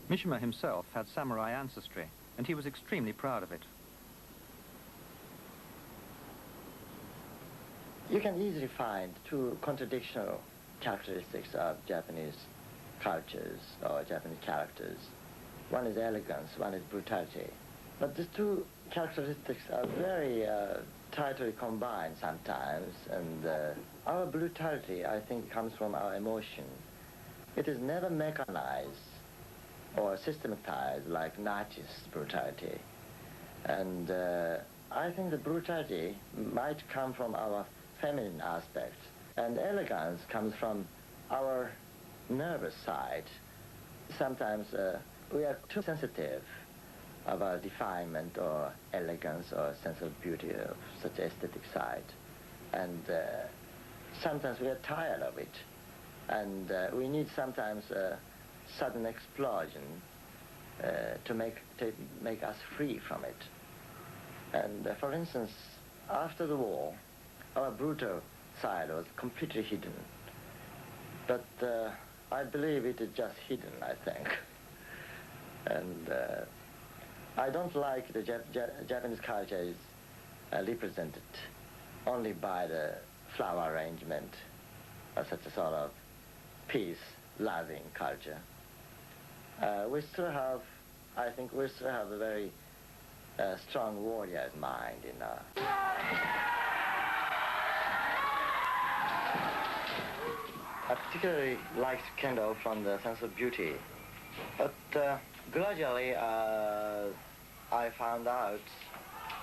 Mishima himself had samurai ancestry, and he was extremely proud of it. You can easily find two contradictional characteristics of Japanese cultures or Japanese characters. One is elegance, one is brutality. But these two characteristics are very tightly combined sometimes, and our brutality, I think, comes from our emotion. It is never mechanized or systematized like nationalist brutality. And I think the brutality might come from our feminine aspect, and elegance comes from our nervous side. Sometimes we are too sensitive about definement or elegance or sense of beauty of such aesthetic side. And sometimes we are tired of it. And we need sometimes a sudden explosion to make us free from it. And for instance, after the war, our brutal side was completely hidden. But I believe it is just hidden, I think. And I don't like the Japanese culture is represented only by the flower arrangement or such a sort of peace-loving culture. We still have, I think we still have a very strong warrior's mind in our... I particularly liked kendo from the sense of beauty, but gradually I found out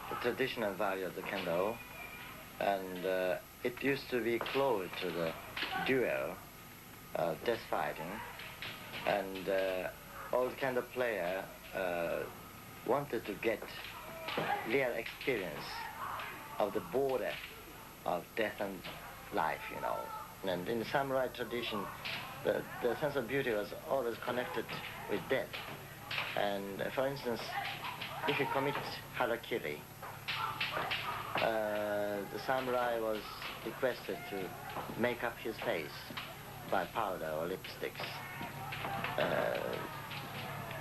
the traditional value of the kendo, and it used to be close to the duel, death fighting, and all the kendo player wanted to get real experience of the border of death and life, you know. And in the samurai tradition, the sense of beauty was always connected with death. And for instance, if you commit harakiri, the samurai was requested to make up his face by powder or lipsticks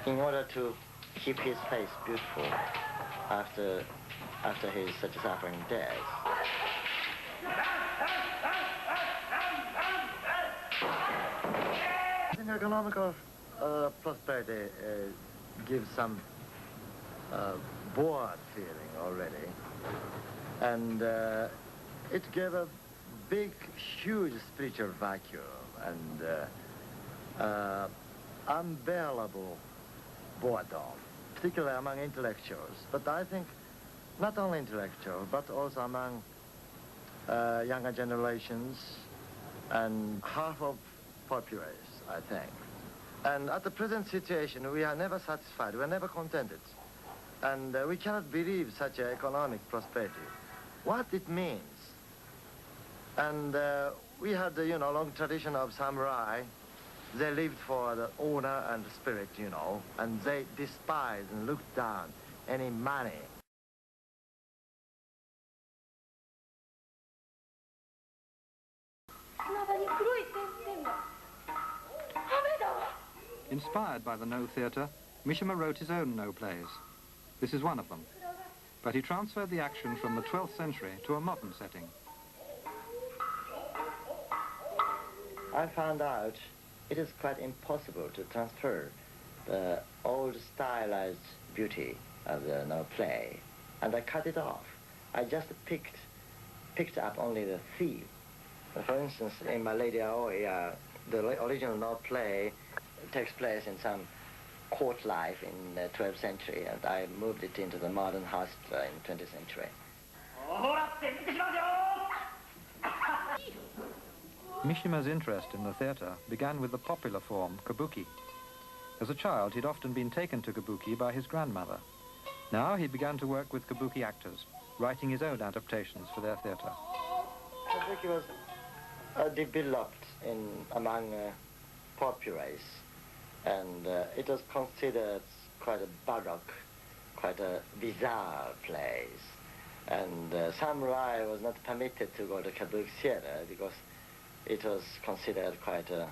in order to keep his face beautiful after his such a suffering death. I think economical prosperity gives some bored feeling already, and it gave a big, huge spiritual vacuum and unbearable boredom, particularly among intellectuals. But I think not only intellectuals, but also among younger generations and half of populace, I think. And at the present situation, we are never satisfied, we are never contented. And we cannot believe such an economic prosperity. What it means. And we had, you know, long tradition of samurai. They lived for the honor and spirit, you know, and they despised and looked down any money. Inspired by the No theatre, Mishima wrote his own No plays. This is one of them. But he transferred the action from the 12th century to a modern setting. I found out it is quite impossible to transfer the old stylized beauty of the No play, and I cut it off. I just picked up only the theme. For instance, in My Lady Aoi, the original No play takes place in some court life in the 12th century, and I moved it into the modern hospital in the 20th century. Mishima's interest in the theatre began with the popular form, kabuki. As a child, he'd often been taken to kabuki by his grandmother. Now he began to work with kabuki actors, writing his own adaptations for their theatre. Kabuki was developed among populace, and it was considered quite a baroque, quite a bizarre place. And samurai was not permitted to go to kabuki theater because it was considered quite a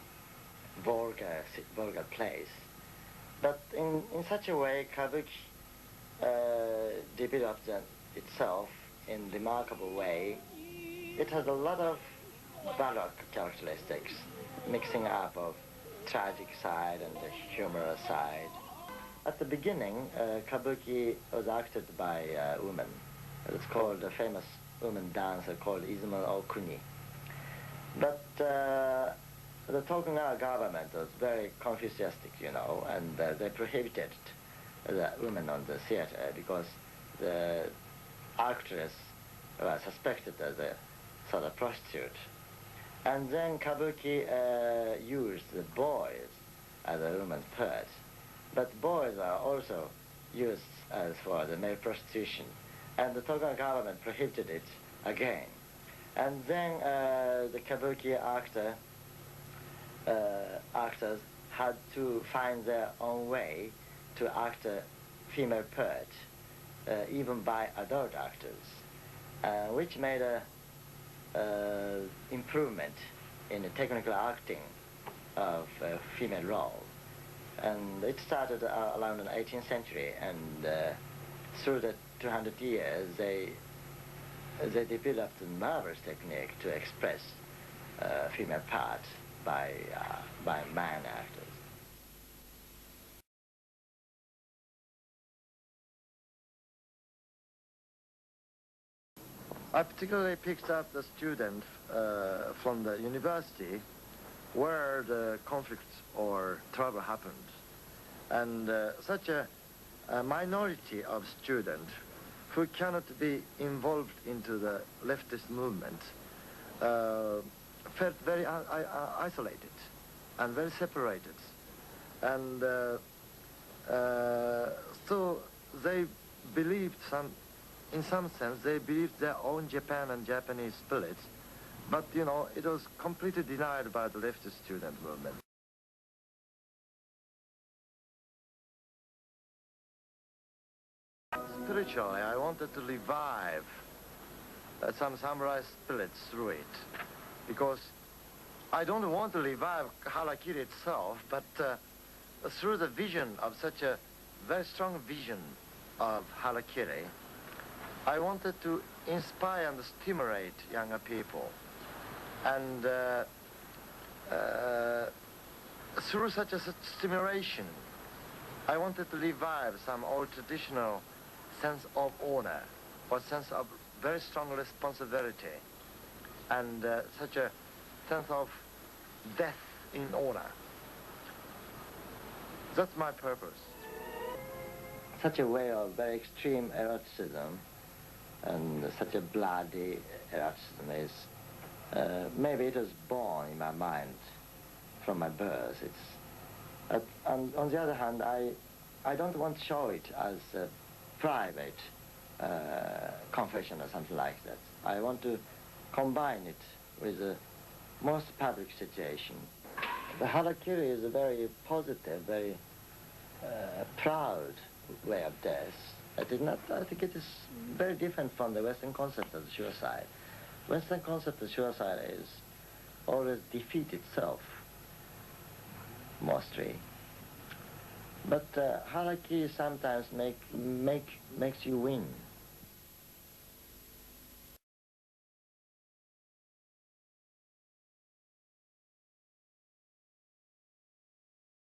vulgar place. But in such a way, Kabuki developed itself in remarkable way. It has a lot of baroque characteristics, mixing up of tragic side and the humorous side. At the beginning, Kabuki was acted by women. It's called a famous woman dancer called Izumo Okuni. But the Tokugawa government was very Confucianistic, you know, and they prohibited the women on the theater because the actress was suspected as a sort of prostitute. And then Kabuki used the boys as a woman's part. But boys are also used as for the male prostitution. And the Tokugawa government prohibited it again. And then the Kabuki actors had to find their own way to act a female part, even by adult actors, which made a improvement in the technical acting of female role. And it started around the 18th century, and through the 200 years, they developed a marvelous technique to express female parts by man actors. I particularly picked up the student from the university where the conflict or trouble happened. And such a minority of students who cannot be involved into the leftist movement felt very isolated and very separated. And so they believed in some sense, they believed their own Japan and Japanese spirit, but, you know, it was completely denied by the leftist student movement. Spiritually, I wanted to revive some samurai spirit through it, because I don't want to revive harakiri itself, but through the vision of such a very strong vision of harakiri, I wanted to inspire and stimulate younger people. And through such a stimulation, I wanted to revive some old traditional sense of honor, or sense of very strong responsibility, and such a sense of death in honor. That's my purpose. Such a way of very extreme eroticism, and such a bloody eroticism is, maybe it was born in my mind from my birth. On the other hand, I don't want to show it as a private confession or something like that. I want to combine it with the most public situation. The harakiri is a very positive, very proud way of death. I think it is very different from the Western concept of suicide. Western concept of suicide is always defeat itself, mostly. But harakiri sometimes makes you win.